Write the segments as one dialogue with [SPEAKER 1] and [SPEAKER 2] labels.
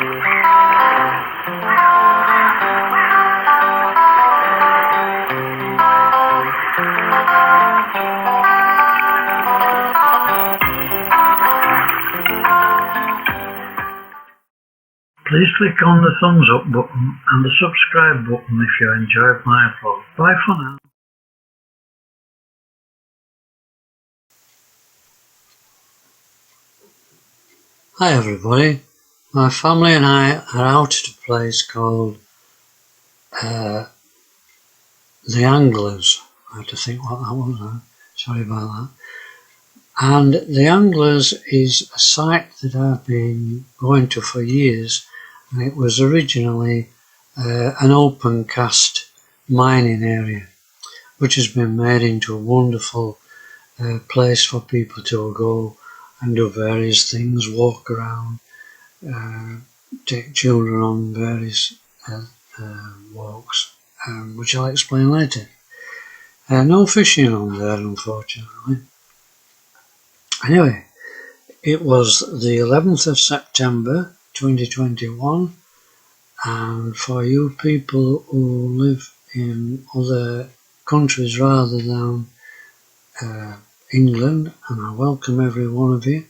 [SPEAKER 1] Please click on the thumbs up button and the subscribe button if you enjoyed my upload. Bye for now.
[SPEAKER 2] Hi everybody, my family and I are out at a place called The Anglers. I had to think what that was now, sorry about that. And The Anglers is a site that I've been going to for years, and it was originally an open cast mining area which has been made into a wonderful place for people to go and do various things, walk around, take children on various walks, which I'll explain later. No fishing on there, unfortunately. Anyway, it was the 11th of September 2021, and for you people who live in other countries rather than England, and I welcome every one of you.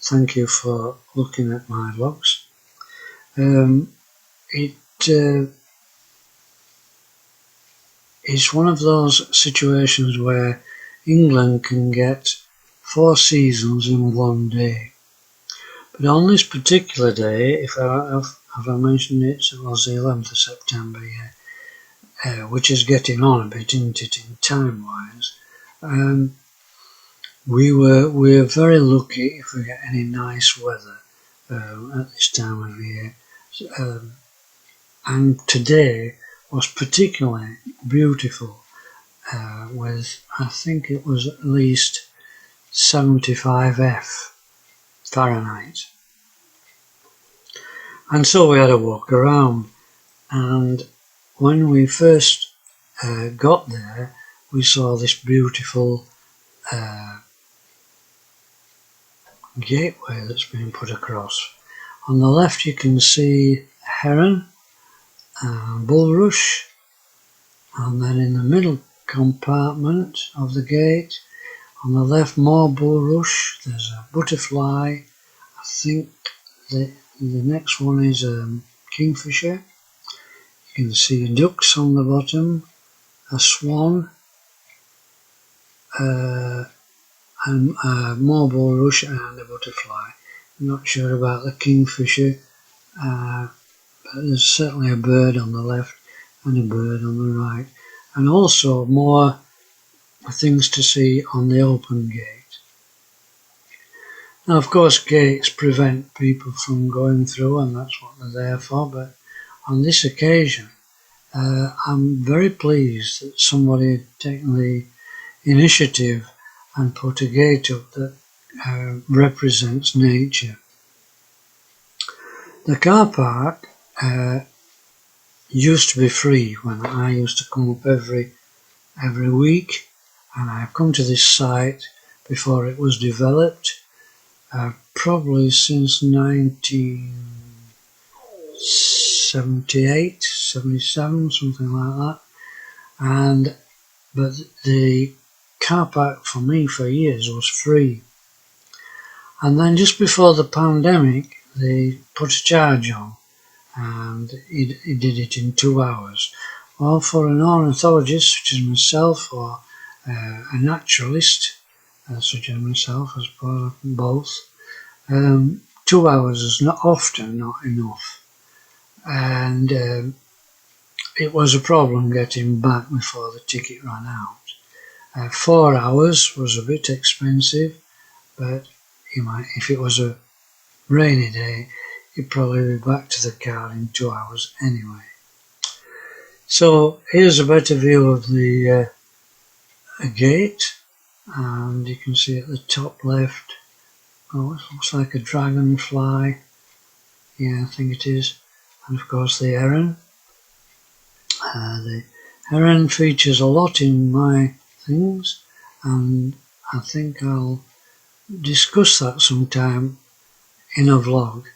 [SPEAKER 2] Thank you for looking at my vlogs. It's one of those situations where England can get 4 seasons in one day. But on this particular day, have I mentioned it, it was the 11th of September, which is getting on a bit, isn't it, in time-wise. We're very lucky if we get any nice weather at this time of year. And today was particularly beautiful, with, I think it was at least 75 Fahrenheit. And so we had a walk around, and when we first got there, we saw this beautiful gateway that's been put across. On the left you can see a heron, bulrush, and then in the middle compartment of the gate, on the left more bulrush, there's a butterfly, I think the next one is a kingfisher, you can see ducks on the bottom, a swan, and more bulrush and a butterfly. I'm not sure about the kingfisher, but there's certainly a bird on the left and a bird on the right, and also more things to see on the open gate. Now of course gates prevent people from going through, and that's what they're there for, but on this occasion I'm very pleased that somebody had taken the initiative and put a gate up that represents nature. The car park used to be free when I used to come up every week, and I've come to this site before it was developed, probably since 1978, 77, something like that. But the car park for me for years was free, and then just before the pandemic they put a charge on, and he did it in 2 hours. Well, for an ornithologist such as myself, or a naturalist such as myself, I suppose both, 2 hours is often not enough, and it was a problem getting back before the ticket ran out. 4 hours was a bit expensive, but if it was a rainy day, you'd probably be back to the car in 2 hours anyway. So here's a better view of the gate, and you can see at the top left, oh, it looks like a dragonfly, yeah, I think it is, and of course the heron. The heron features a lot in my things, and I think I'll discuss that sometime in a vlog.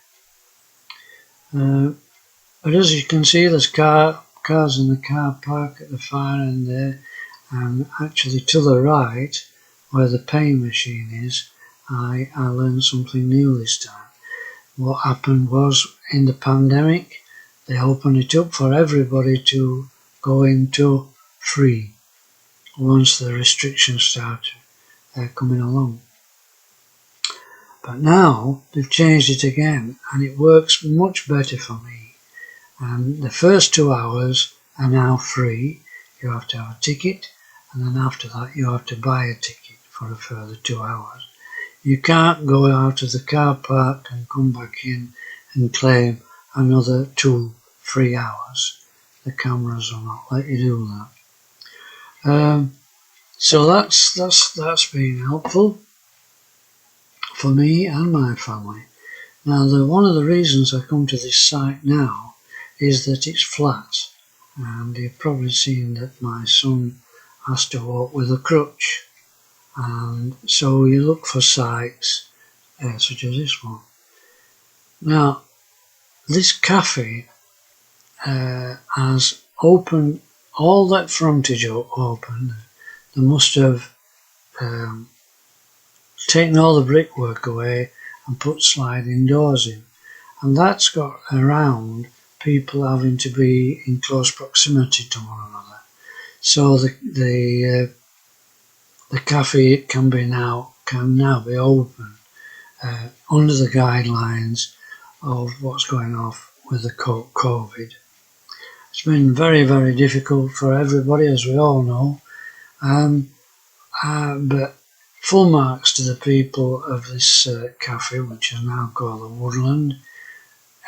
[SPEAKER 2] But as you can see, there's cars in the car park at the far end there, and actually to the right, where the paying machine is, I learned something new this time. What happened was, in the pandemic, they opened it up for everybody to go into free once the restrictions started coming along. But now they've changed it again, and it works much better for me. And the first 2 hours are now free. You have to have a ticket, and then after that you have to buy a ticket for a further 2 hours. You can't go out of the car park and come back in and claim another 2 free hours. The cameras will not let you do that. So that's been helpful for me and my family. Now, one of the reasons I come to this site now is that it's flat, and you've probably seen that my son has to walk with a crutch, and so you look for sites such as this one. Now, this cafe has opened all that frontage open. They must have taken all the brickwork away and put sliding doors in, and that's got around people having to be in close proximity to one another. So the cafe can now be open under the guidelines of what's going on with the COVID. It's been very, very difficult for everybody, as we all know, but full marks to the people of this cafe, which is now called the Woodland,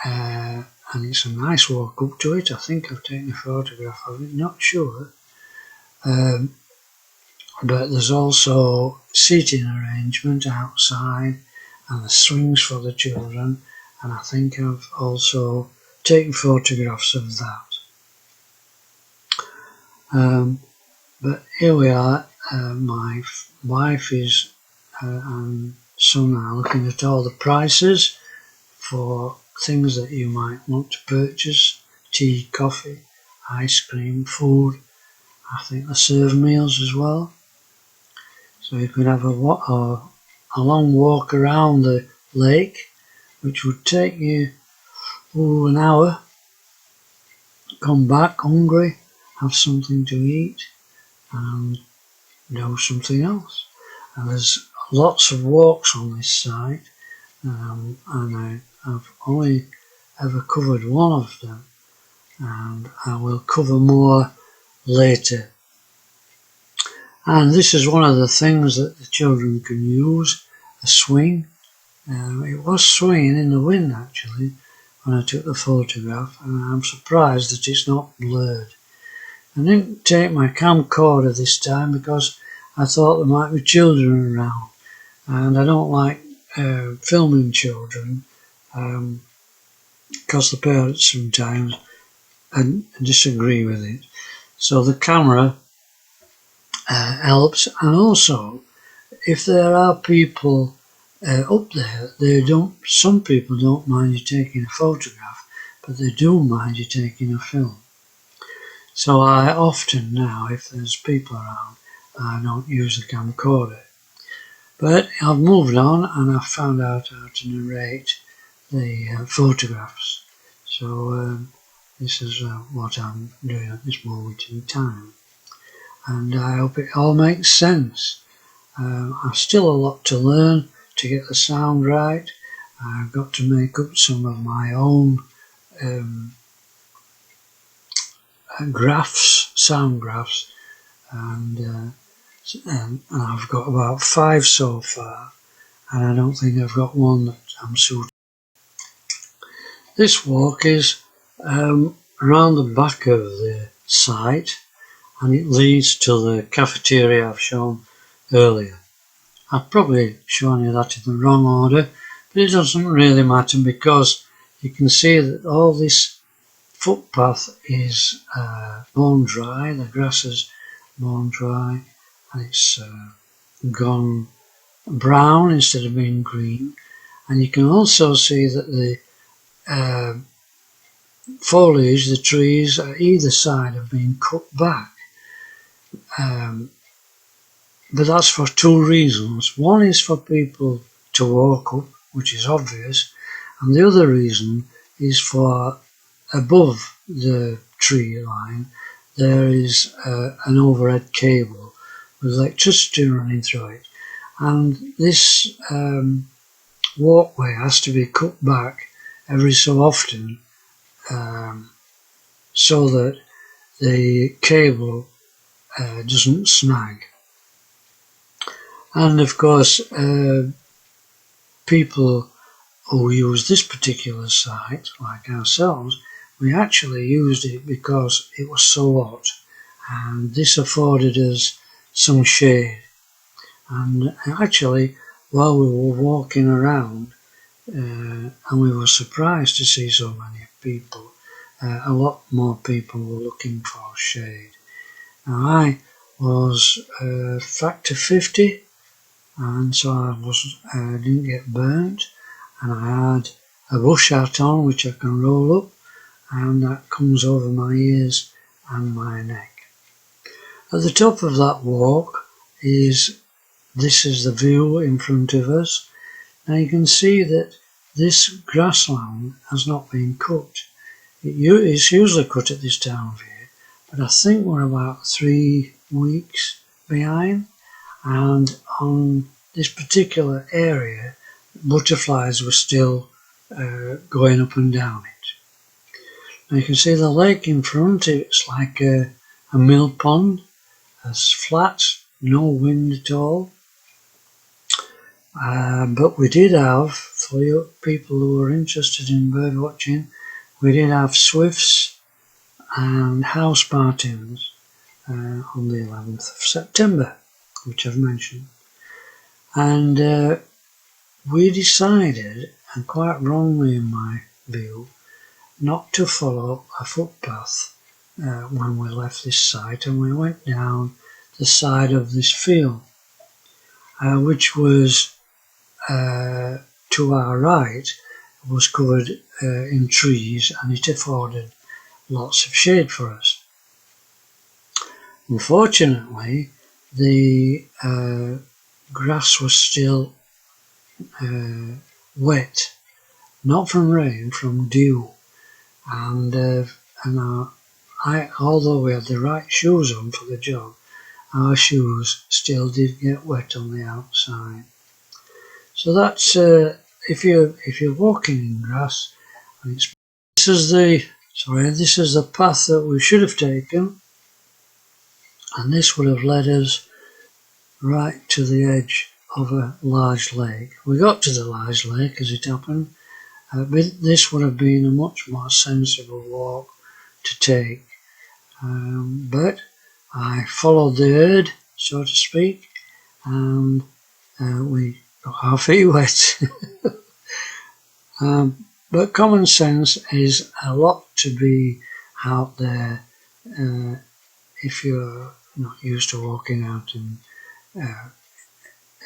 [SPEAKER 2] and it's a nice walk up to it. I think I've taken a photograph of it, not sure. But there's also seating arrangement outside and the swings for the children, and I think I've also taken photographs of that. But here we are. My wife is and son are looking at all the prices for things that you might want to purchase: tea, coffee, ice cream, food. I think they serve meals as well. So you could have a long walk around the lake, which would take you an hour. Come back hungry, have something to eat, and do something else. And there's lots of walks on this site, and I've only ever covered one of them, and I will cover more later. And this is one of the things that the children can use, a swing. It was swinging in the wind actually when I took the photograph, and I'm surprised that it's not blurred. I didn't take my camcorder this time because I thought there might be children around, and I don't like filming children because the parents sometimes disagree with it. So the camera helps, and also if there are people up there, some people don't mind you taking a photograph, but they do mind you taking a film. So I often now, if there's people around, I don't use the camcorder. But I've moved on and I've found out how to narrate the photographs. So this is what I'm doing at this moment in time. And I hope it all makes sense. I've still a lot to learn to get the sound right. I've got to make up some of my own sound graphs, and I've got about 5 so far, and I don't think I've got one that I'm suited. This walk is around the back of the site, and it leads to the cafeteria I've shown earlier. I've probably shown you that in the wrong order, but it doesn't really matter because you can see that all this footpath is bone dry, the grass is bone dry, and it's gone brown instead of being green. And you can also see that the foliage, the trees at either side have been cut back. But that's for two reasons. One is for people to walk up, which is obvious, and the other reason is for above the tree line there is an overhead cable with electricity running through it, and this walkway has to be cut back every so often so that the cable doesn't snag. And of course, people who use this particular site, like ourselves, we actually used it because it was so hot, and this afforded us some shade. And actually, while we were walking around, and we were surprised to see so many people, a lot more people were looking for shade. Now, I was factor 50, and so I didn't get burnt, and I had a bush hat on which I can roll up, and that comes over my ears and my neck. At the top of that walk this is the view in front of us. Now you can see that this grassland has not been cut. It's usually cut at this time of year, but I think we're about 3 weeks behind, and on this particular area butterflies were still going up and down it. Now you can see the lake in front. It's like a mill pond, as flat, no wind at all. But we did have, for you people who are interested in bird watching, we did have swifts and house martins on the 11th of September, which I've mentioned. And we decided, and quite wrongly in my view, not to follow a footpath when we left this site, and we went down the side of this field, which was to our right, was covered in trees, and it afforded lots of shade for us. Unfortunately, the grass was still wet, not from rain, from dew, and although we had the right shoes on for the job, our shoes still did get wet on the outside. So that's if you're walking in grass, and this is the path that we should have taken, and this would have led us right to the edge of a large lake. We got to the large lake as it happened, but this would have been a much more sensible walk to take. But I followed the herd, so to speak, and we got our feet wet. But common sense is a lot to be out there if you're not used to walking out in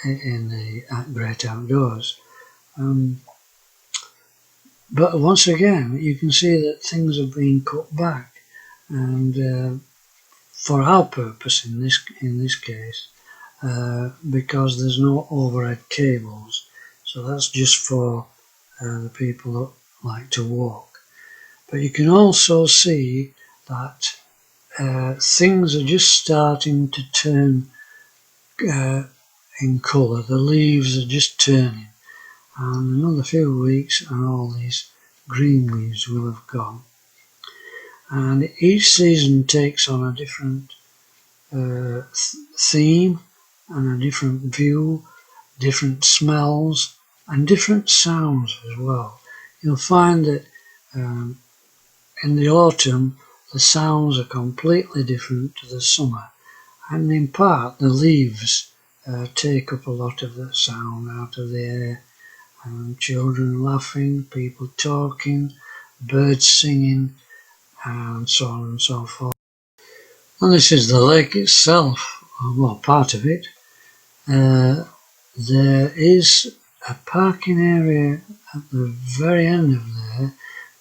[SPEAKER 2] the great outdoors. But once again, you can see that things have been cut back, and for our purpose in this case, because there's no overhead cables, so that's just for the people that like to walk. But you can also see that things are just starting to turn in colour. The leaves are just turning, and another few weeks and all these green leaves will have gone. And each season takes on a different theme and a different view, different smells and different sounds as well. You'll find that in the autumn the sounds are completely different to the summer, and in part the leaves take up a lot of the sound out of the air, and children laughing, people talking, birds singing, and so on and so forth. And this is the lake itself, well, part of it. There is a parking area at the very end of there,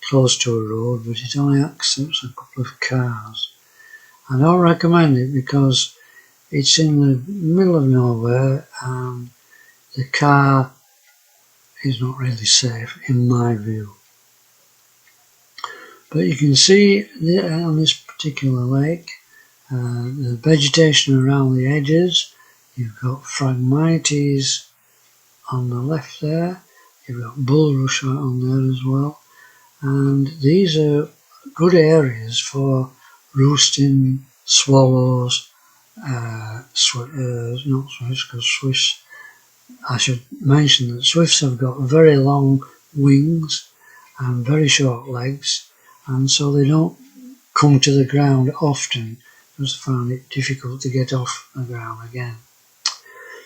[SPEAKER 2] close to a road, but it only accepts a couple of cars. I don't recommend it because it's in the middle of nowhere and the car is not really safe in my view. But you can see on this particular lake the vegetation around the edges. You've got Phragmites on the left there, you've got bulrush on there as well, and these are good areas for roosting swallows, not swifts, because swifts, I should mention that swifts have got very long wings and very short legs, and so they don't come to the ground often, just find it difficult to get off the ground again.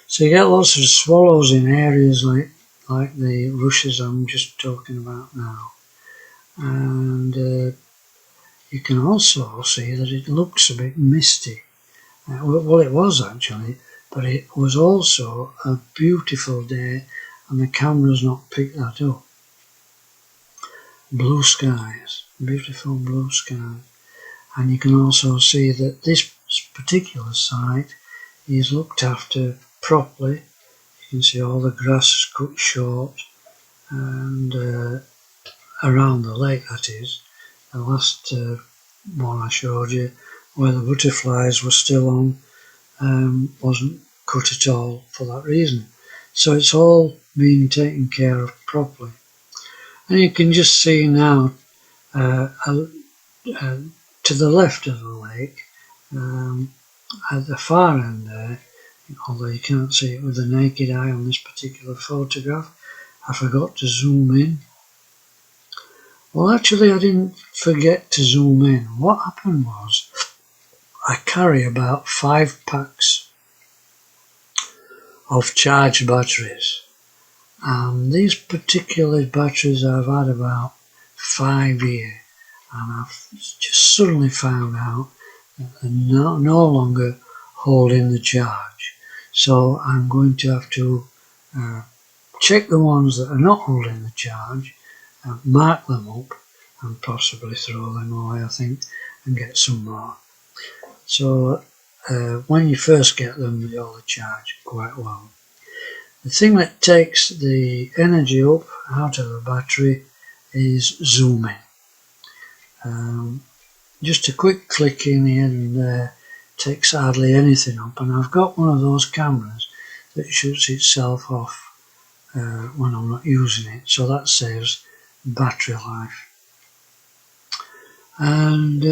[SPEAKER 2] So you get lots of swallows in areas like the rushes I'm just talking about now. And you can also see that it looks a bit misty. Well, it was actually, but it was also a beautiful day and the camera's not picked that up. Blue skies, beautiful blue skies. And you can also see that this particular site is looked after properly. You can see all the grass is cut short, and around the lake, that is. The last one I showed you, where the butterflies were still on, wasn't cut at all for that reason. So it's all being taken care of properly. And you can just see now to the left of the lake, at the far end there, although you can't see it with the naked eye on this particular photograph, I forgot to zoom in. Well, actually I didn't forget to zoom in. What happened was I carry about 5 packs of charged batteries, and these particular batteries I've had about 5 years, and I've just suddenly found out that they're no longer holding the charge. So I'm going to have to check the ones that are not holding the charge, mark them up and possibly throw them away, I think, and get some more. So when you first get them, they all charge quite well. The thing that takes the energy up out of the battery is zooming. Just a quick click in here and there takes hardly anything up, and I've got one of those cameras that shuts itself off when I'm not using it, so that saves battery life. And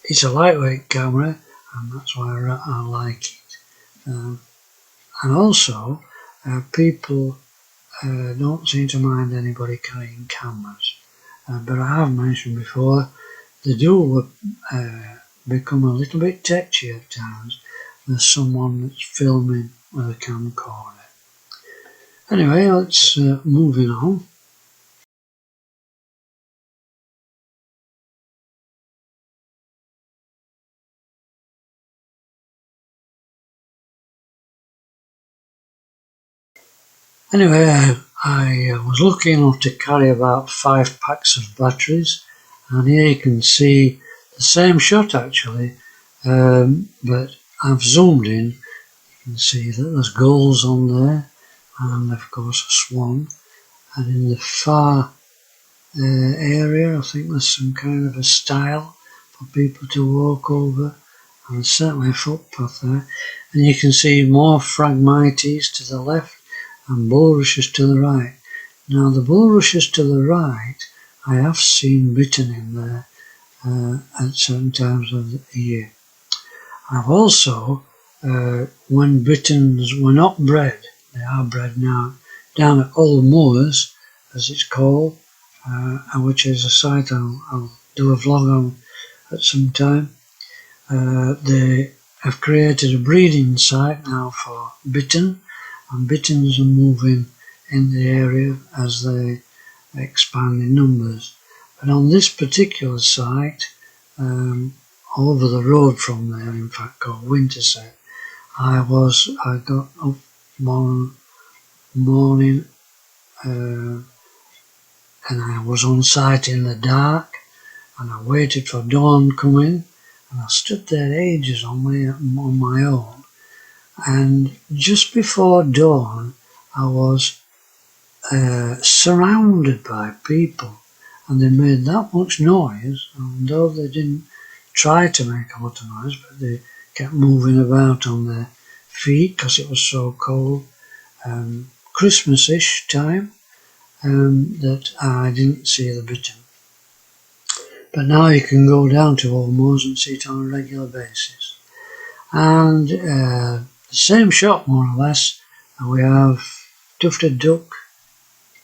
[SPEAKER 2] it's a lightweight camera, and that's why I like it. And also people don't seem to mind anybody carrying cameras, but I have mentioned before they do become a little bit tetchy at times. There's someone that's filming with a camcorder. Anyway, let's moving on. Anyway, I was lucky enough to carry about 5 packs of batteries, and here you can see the same shot actually, but I've zoomed in. You can see that there's gulls on there, and of course a swan, and in the far area I think there's some kind of a stile for people to walk over, and there's certainly a footpath there, and you can see more Phragmites to the left and bulrushes to the right. Now the bulrushes to the right I have seen bitten in there at certain times of the year. I've also, when bitterns were not bred, they are bred now, down at Old Moors, as it's called, which is a site I'll do a vlog on at some time. They have created a breeding site now for bittern, and bitterns are moving in the area as they expand in numbers. But on this particular site, over the road from there, in fact, called Winterset, I got up one morning and I was on site in the dark, and I waited for dawn coming, and I stood there ages on my own. And just before dawn, I was surrounded by people, and they made that much noise, and though they didn't try to make a lot of noise, but they kept moving about on their feet because it was so cold, Christmas-ish time, that I didn't see the bittern. But now you can go down to Ormuz and see it on a regular basis. And the same shop, more or less, and we have tufted duck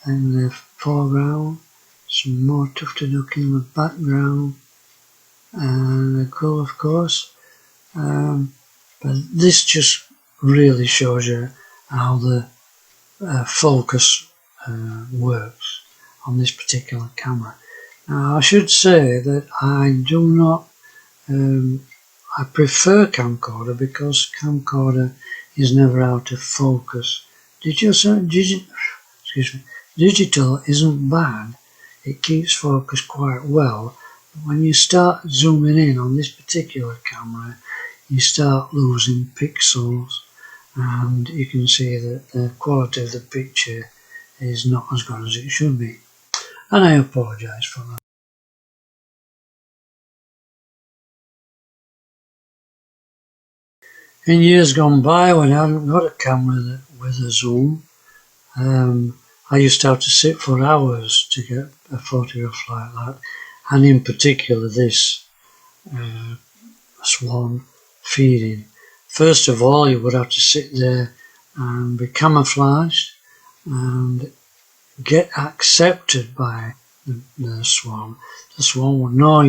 [SPEAKER 2] in the foreground, some more tufted duck in the background, and a gull, of course. But this just really shows you how the focus works on this particular camera. Now, I should say that I do not, I prefer camcorder because camcorder is never out of focus. Digital isn't bad, it keeps focus quite well, but when you start zooming in on this particular camera, you start losing pixels, and you can see that the quality of the picture is not as good as it should be, and I apologise for that. In years gone by, when I hadn't got a camera with a zoom, I used to have to sit for hours to get a photograph like that, and in particular this swan feeding. First of all, you would have to sit there and be camouflaged and get accepted by the swan. The swan would know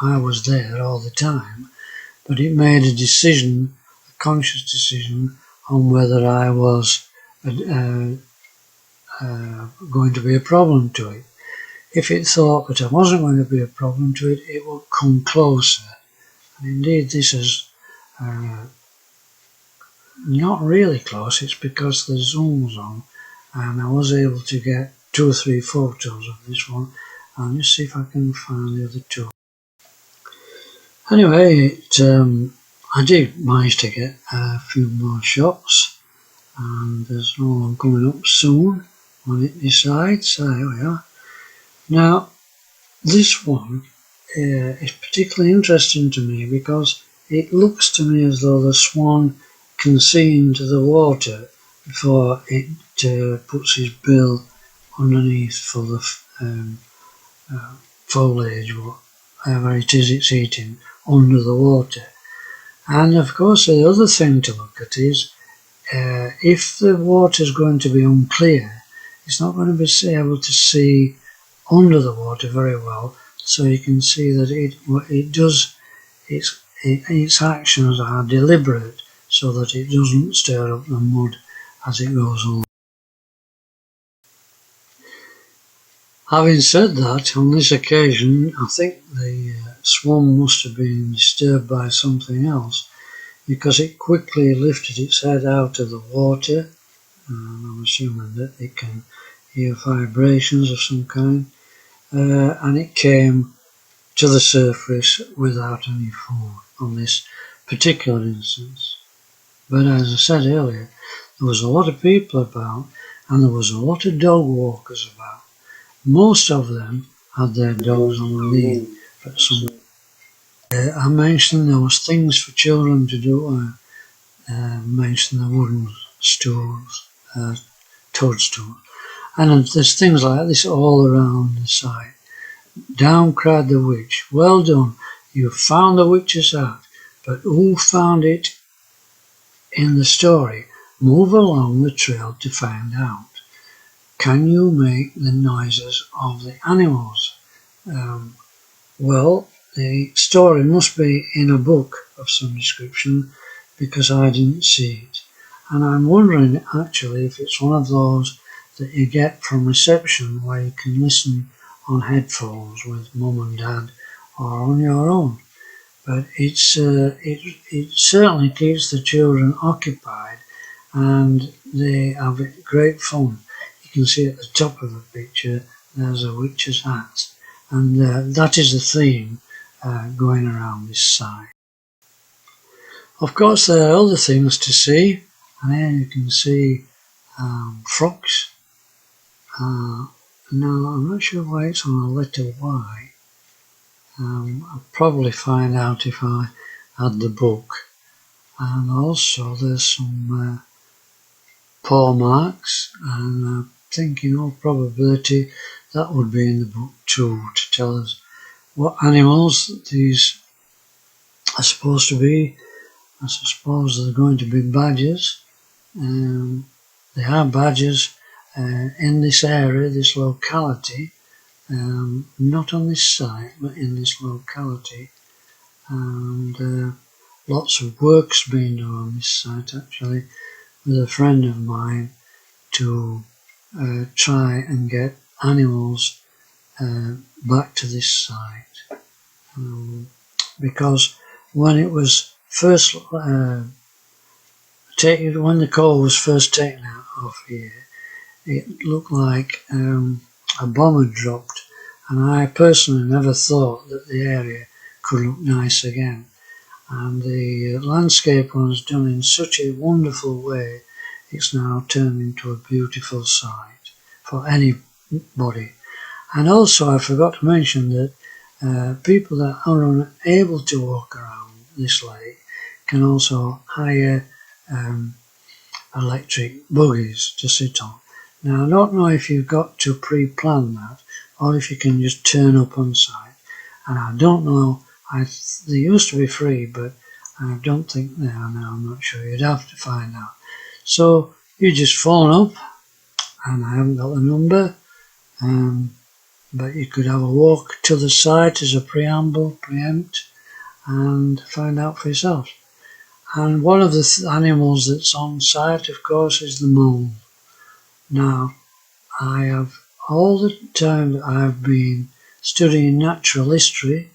[SPEAKER 2] I was there all the time, but it made a decision, a conscious decision, on whether I was going to be a problem to it. If it thought that I wasn't going to be a problem to it, it would come closer. And indeed, this is not really close. It's because the zoom's on, and I was able to get 2 or 3 photos of this one. I'll just see if I can find the other two. Anyway, I did manage to get a few more shots, and there's another one coming up soon when it decides. So here we are. Now, this one is particularly interesting to me because it looks to me as though the swan can see into the water before it puts his bill underneath for the foliage, whatever it is it's eating, under the water. And of course the other thing to look at is if the water is going to be unclear, it's not going to be able to see under the water very well, so you can see that it does its actions are deliberate so that it doesn't stir up the mud as it goes along. Having said that, on this occasion I think the swan must have been disturbed by something else, because it quickly lifted its head out of the water, and I'm assuming that it can hear vibrations of some kind, and it came to the surface without any food on this particular instance. But as I said earlier, there was a lot of people about, and there was a lot of dog walkers about. Most of them had their dogs on the lead. But I mentioned there was things for children to do. I mentioned the wooden stools, toadstools, and there's things like this all around the site. Down cried the witch, "Well done, you found the witch's hat, but who found it in the story? Move along the trail to find out. Can you make the noises of the animals?" Well, the story must be in a book of some description, because I didn't see it. And I'm wondering actually if it's one of those that you get from reception where you can listen on headphones with mum and dad or on your own. But it certainly keeps the children occupied, and they have great fun. You can see at the top of the picture there's a witch's hat, and that is the theme going around this site. Of course there are other things to see, and here you can see frocks. Now I'm not sure why it's on a letter Y. I'll probably find out if I had the book. And also there's some paw marks, and I think in all probability that would be in the book too, to tell us what animals these are supposed to be. I suppose they're going to be badgers. They are badgers in this area, this locality, not on this site but in this locality, and lots of work's been done on this site actually with a friend of mine to try and get animals back to this site, because when it was first when the coal was first taken out of here, it looked like a bomb had dropped, and I personally never thought that the area could look nice again. And the landscape was done in such a wonderful way, it's now turned into a beautiful site for anybody. And also I forgot to mention that people that are unable to walk around this lake can also hire electric buggies to sit on. Now I don't know if you've got to pre-plan that or if you can just turn up on site, and I don't know, they used to be free, but I don't think they are now, I'm not sure, you'd have to find out. So you just phone up, and I haven't got the number, but you could have a walk to the site as a preempt, and find out for yourself. And one of the animals that's on site, of course, is the mole. Now, I have, all the time that I've been studying natural history,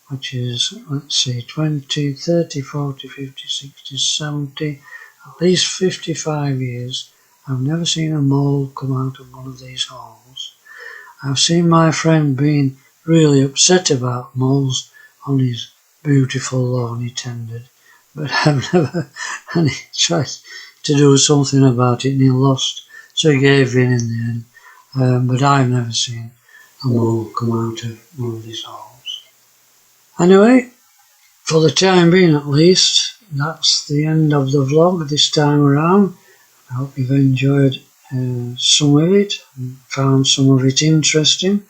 [SPEAKER 2] which is, let's see, 20, 30, 40, 50, 60, 70, at least 55 years, I've never seen a mole come out of one of these holes. I've seen my friend being really upset about moles on his beautiful lawn he tended, but I've never, and he tried to do something about it and he lost, so he gave in the end, but I've never seen a mole come out of one of these holes. Anyway, for the time being at least, that's the end of the vlog this time around. I hope you've enjoyed some of it and found some of it interesting.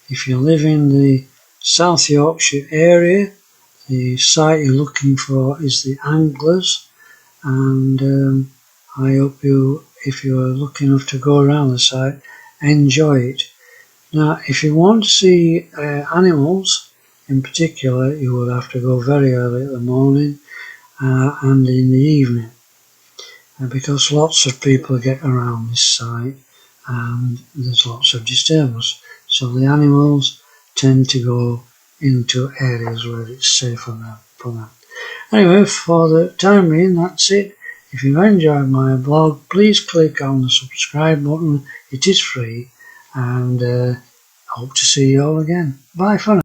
[SPEAKER 2] If you live in the South Yorkshire area, the site you're looking for is the Anglers, and I hope you, if you're lucky enough to go around the site, enjoy it. Now, if you want to see animals in particular, you will have to go very early in the morning and in the evening, because lots of people get around this site and there's lots of disturbance, so the animals tend to go into areas where it's safe for them. Anyway, for the time being, that's it. If you've enjoyed my blog, please click on the subscribe button, it is free, and hope to see you all again. Bye for now.